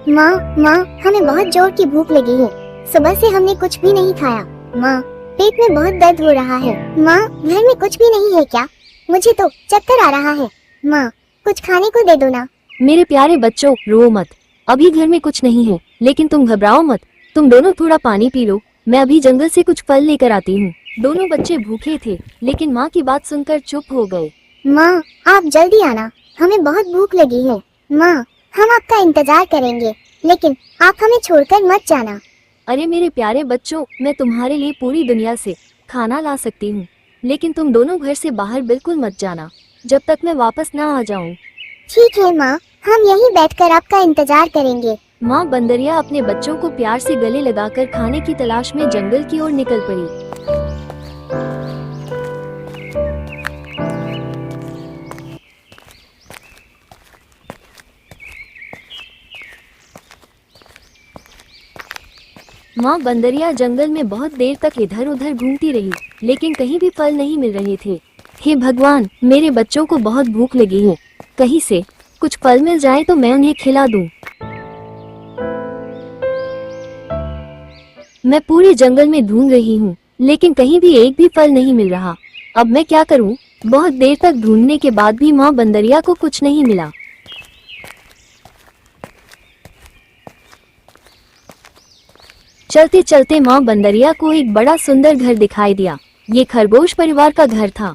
माँ माँ, हमें बहुत जोर की भूख लगी है। सुबह से हमने कुछ भी नहीं खाया। माँ, पेट में बहुत दर्द हो रहा है। माँ, घर में कुछ भी नहीं है क्या? मुझे तो चक्कर आ रहा है। माँ, कुछ खाने को दे दो ना। मेरे प्यारे बच्चों, रो मत। अभी घर में कुछ नहीं है, लेकिन तुम घबराओ मत। तुम दोनों थोड़ा पानी पी लो, मैं अभी जंगल से कुछ फल लेकर आती हूँ। दोनों बच्चे भूखे थे, लेकिन माँ की बात सुनकर चुप हो गए। माँ, आप जल्दी आना, हमें बहुत भूख लगी है। माँ, हम आपका इंतजार करेंगे, लेकिन आप हमें छोड़कर मत जाना। अरे मेरे प्यारे बच्चों, मैं तुम्हारे लिए पूरी दुनिया से खाना ला सकती हूँ, लेकिन तुम दोनों घर से बाहर बिल्कुल मत जाना जब तक मैं वापस ना आ जाऊँ। ठीक है माँ, हम यहीं बैठकर आपका इंतजार करेंगे। माँ बंदरिया अपने बच्चों को प्यार से गले लगाकर खाने की तलाश में जंगल की ओर निकल पड़ी। माँ बंदरिया जंगल में बहुत देर तक इधर उधर घूमती रही, लेकिन कहीं भी फल नहीं मिल रहे थे। हे भगवान, मेरे बच्चों को बहुत भूख लगी है, कहीं से कुछ फल मिल जाए तो मैं उन्हें खिला दूं। मैं पूरे जंगल में ढूंढ रही हूँ, लेकिन कहीं भी एक भी फल नहीं मिल रहा। अब मैं क्या करूँ? बहुत देर तक ढूंढने के बाद भी माँ बंदरिया को कुछ नहीं मिला। चलते चलते माँ बंदरिया को एक बड़ा सुंदर घर दिखाई दिया। ये खरगोश परिवार का घर था।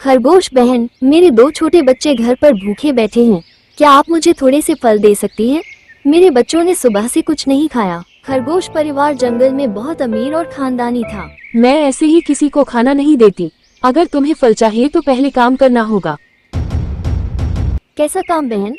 खरगोश बहन, मेरे दो छोटे बच्चे घर पर भूखे बैठे हैं, क्या आप मुझे थोड़े से फल दे सकती हैं? मेरे बच्चों ने सुबह से कुछ नहीं खाया। खरगोश परिवार जंगल में बहुत अमीर और खानदानी था। मैं ऐसे ही किसी को खाना नहीं देती। अगर तुम्हें फल चाहिए तो पहले काम करना होगा। कैसा काम बहन?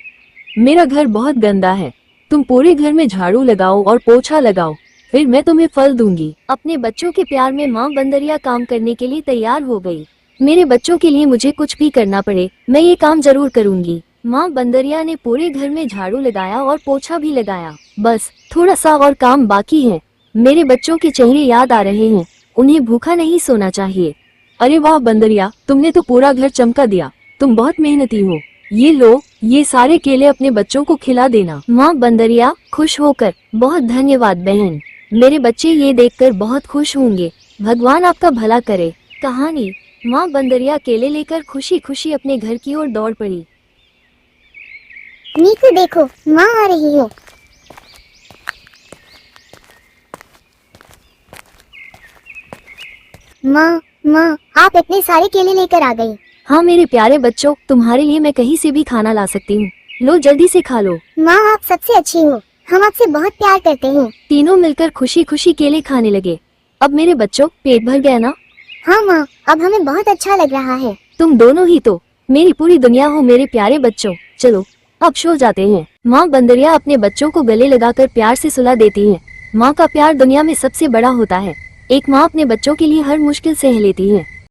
मेरा घर बहुत गंदा है, तुम पूरे घर में झाड़ू लगाओ और पोछा लगाओ, फिर मैं तुम्हें फल दूंगी। अपने बच्चों के प्यार में माँ बंदरिया काम करने के लिए तैयार हो गई। मेरे बच्चों के लिए मुझे कुछ भी करना पड़े, मैं ये काम जरूर करूंगी। माँ बंदरिया ने पूरे घर में झाड़ू लगाया और पोछा भी लगाया। बस थोड़ा सा और काम बाकी है। मेरे बच्चों के चेहरे याद आ रहे हैं, उन्हें भूखा नहीं सोना चाहिए। अरे वाह बंदरिया, तुमने तो पूरा घर चमका दिया, तुम बहुत मेहनती हो। ये लो, ये सारे केले अपने बच्चों को खिला देना। माँ बंदरिया खुश होकर, बहुत धन्यवाद बहन, मेरे बच्चे ये देखकर बहुत खुश होंगे, भगवान आपका भला करे। कहानी। माँ बंदरिया केले लेकर खुशी खुशी अपने घर की ओर दौड़ पड़ी। नीकू देखो, माँ आ रही है। माँ माँ, आप इतने सारे केले लेकर आ गई। हाँ मेरे प्यारे बच्चों, तुम्हारे लिए मैं कहीं से भी खाना ला सकती हूँ, लो जल्दी से खा लो। माँ, आप सबसे अच्छी हो, हम आपसे बहुत प्यार करते हैं। तीनों मिलकर खुशी खुशी केले खाने लगे। अब मेरे बच्चों, पेट भर गया ना? हाँ माँ, अब हमें बहुत अच्छा लग रहा है। तुम दोनों ही तो मेरी पूरी दुनिया हो मेरे प्यारे बच्चों। चलो अब सो जाते हैं। माँ बंदरिया अपने बच्चों को गले लगाकर प्यार से सुला देती है। माँ का प्यार दुनिया में सबसे बड़ा होता है। एक माँ अपने बच्चों के लिए हर मुश्किल सह लेती है।